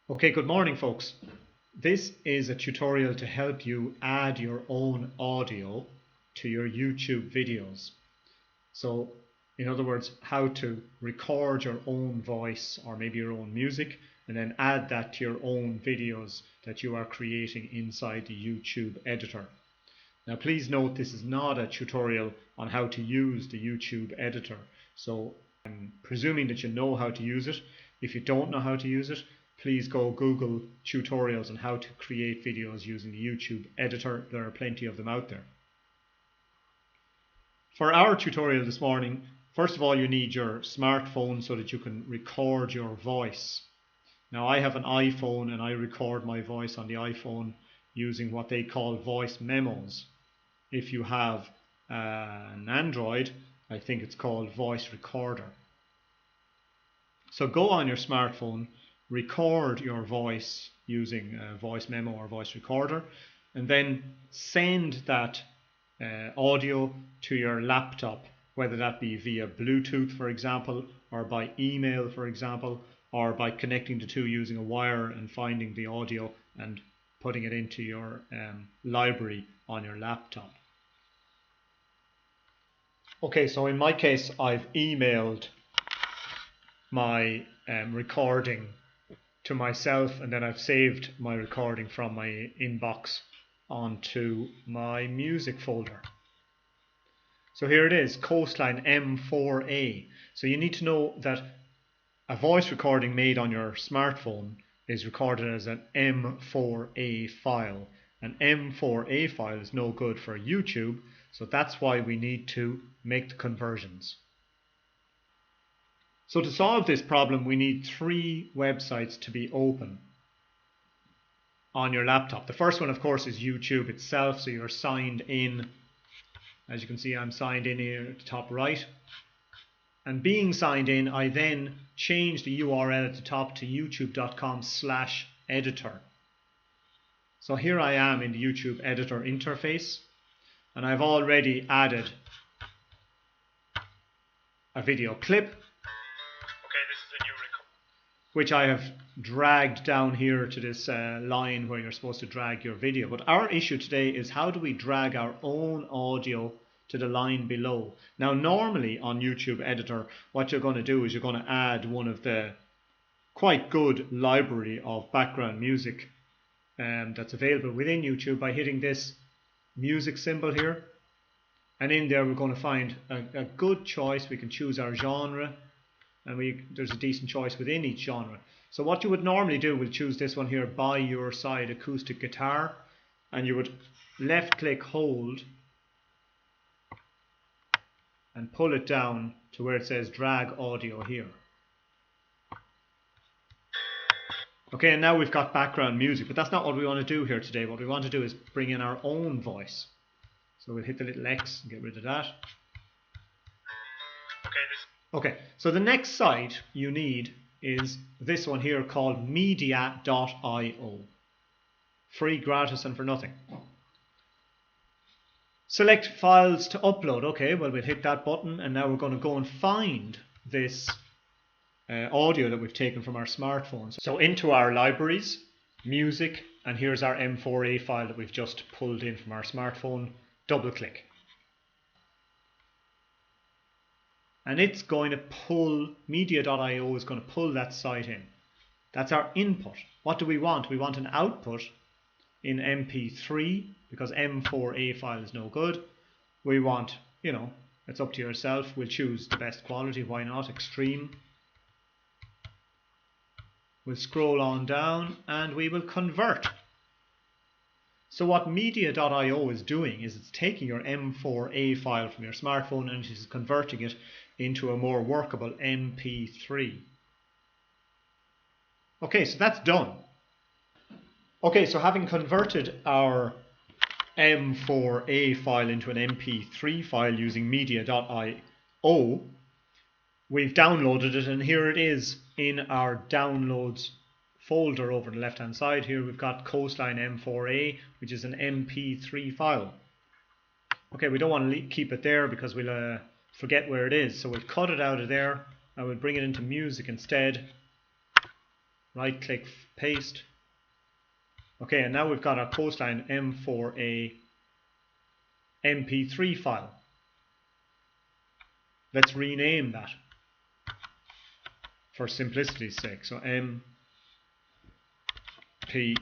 Okay, good morning folks. This is a tutorial to help you add your own audio to your YouTube videos. So, in other words, how to record your own voice or maybe your own music and then add that to your own videos that you are creating inside the YouTube editor. Now please note this is not a tutorial on how to use the YouTube editor. So I'm presuming that you know how to use it. If you don't know how to use it, please go Google tutorials on how to create videos using the YouTube editor. There are plenty of them out there. For our tutorial this morning, first of all you need your smartphone so that you can record your voice. Now I have an iPhone and I record my voice on the iPhone using what they call voice memos. If you have an Android, I think it's called voice recorder. So go on your smartphone, record your voice using a voice memo or voice recorder, and then send that audio to your laptop, whether that be via Bluetooth, for example, or by email, for example, or by connecting the two using a wire and finding the audio and putting it into your library on your laptop. Okay, so in my case, I've emailed my recording to myself, and then I've saved my recording from my inbox onto my music folder. So here it is, Coastline M4A. So you need to know that a voice recording made on your smartphone is recorded as an M4A file. An M4A file is no good for YouTube, so that's why we need to make the conversions. So to solve this problem, we need 3 websites to be open on your laptop. The first one, of course, is YouTube itself, so you're signed in. As you can see, I'm signed in here at the top right. And being signed in, I then change the URL at the top to youtube.com/editor. So here I am in the YouTube editor interface, and I've already added a video clip, which I have dragged down here to this line where you're supposed to drag your video. But our issue today is how do we drag our own audio to the line below. Now normally on YouTube editor, what you're going to do is you're going to add one of the quite good library of background music that's available within YouTube by hitting this music symbol here. And in there we're going to find a good choice. We can choose our genre, and there's a decent choice within each genre. So what you would normally do, we'll choose this one here, By Your Side Acoustic Guitar, and you would left click hold and pull it down to where it says drag audio here. Okay, and now we've got background music, but that's not what we want to do here today. What we want to do is bring in our own voice. So we'll hit the little X and get rid of that. Okay, so the next site you need is this one here called media.io. Free, gratis, and for nothing. Select files to upload. Okay, well, we'll hit that button, and now we're going to go and find this audio that we've taken from our smartphones. So into our libraries, music, and here's our M4A file that we've just pulled in from our smartphone. Double click. And it's going to pull, media.io is going to pull that site in. That's our input. What do we want? We want an output in MP3 because M4A file is no good. We want, it's up to yourself. We'll choose the best quality. Why not? Extreme. We'll scroll on down and we will convert. So what media.io is doing is it's taking your M4A file from your smartphone and it is converting it into a more workable MP3. Okay, so that's done. Okay, so having converted our M4A file into an MP3 file using media.io, we've downloaded it, and here it is in our downloads folder over on the left hand side. Here we've got Coastline M4A, which is an MP3 file. Okay, we don't want to keep it there because we'll forget where it is, so we'll cut it out of there and we'll bring it into music instead. right click, paste. Okay, and now we've got our coastline M4A MP3 file. Let's rename that for simplicity's sake. So MP3.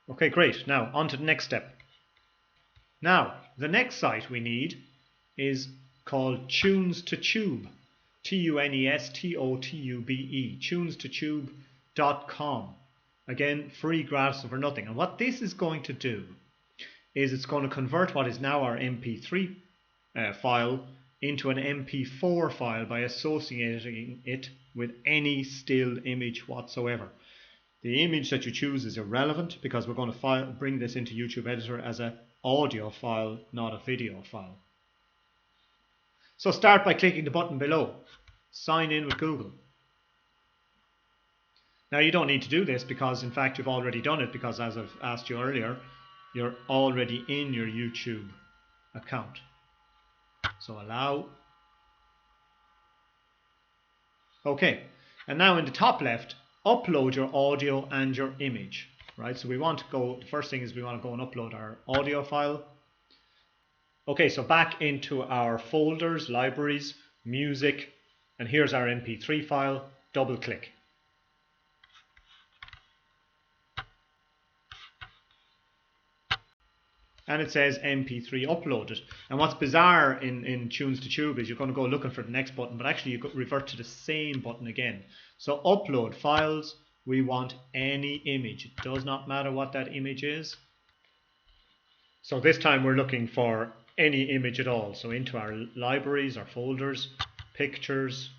Okay, great. Now on to the next step. Now the next site we need is called Tunes to Tube. TUNESTOTUBE. TunesToTube.com. Again, free, gratis, for nothing. And what this is going to do is it's going to convert what is now our MP3 file into an MP4 file by associating it with any still image whatsoever. The image that you choose is irrelevant because we're going to bring this into YouTube Editor as an audio file, not a video file. So start by clicking the button below. Sign in with Google. Now you don't need to do this because in fact you've already done it, because as I've asked you earlier, you're already in your YouTube account. So allow. Okay, and now in the top left, upload your audio and your image. Right, so we want to go, the first thing is we want to go and upload our audio file. Okay, so back into our folders, libraries, music, and here's our MP3 file. Double click. And it says MP3 uploaded. And what's bizarre in Tunes to Tube is you're going to go looking for the next button, but actually you could revert to the same button again. So upload files, we want any image. It does not matter what that image is. So this time we're looking for any image at all. So into our libraries, our folders, pictures,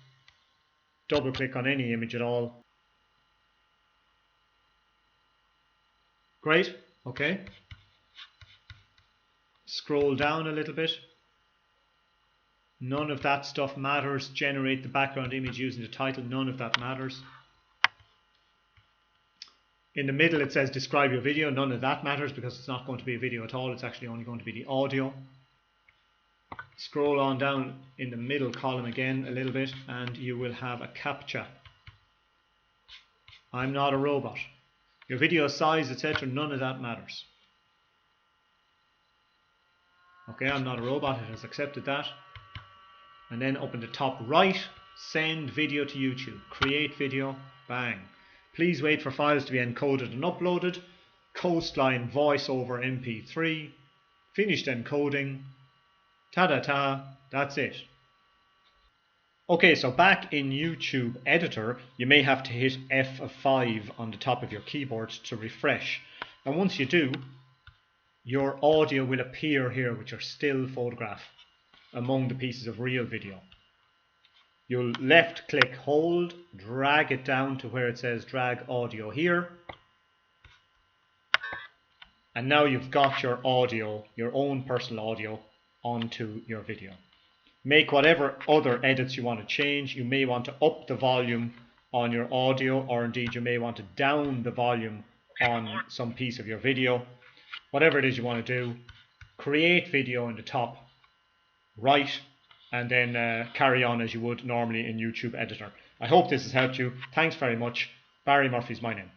double click on any image at all. Great, okay. Scroll down a little bit. None of that stuff matters. Generate the background image using the title. None of that matters. In the middle it says describe your video. None of that matters because it's not going to be a video at all. It's actually only going to be the audio. Scroll on down in the middle column again a little bit and you will have a CAPTCHA. I'm not a robot. Your video size, etc. None of that matters. Okay, I'm not a robot. It has accepted that. And then up in the top right, send video to YouTube. Create video. Bang. Please wait for files to be encoded and uploaded. Coastline voice over MP3. Finished encoding. Ta-da-ta. That's it. Okay, so back in YouTube Editor, you may have to hit F5 on the top of your keyboard to refresh. And once you do, your audio will appear here with your still photograph among the pieces of real video. You'll left click, hold, drag it down to where it says drag audio here. And now you've got your audio, your own personal audio, onto your video. Make whatever other edits you want to change. You may want to up the volume on your audio, or indeed you may want to down the volume on some piece of your video. Whatever it is you want to do, create video in the top right and then carry on as you would normally in YouTube Editor. I hope this has helped you. Thanks very much. Barry Murphy's my name.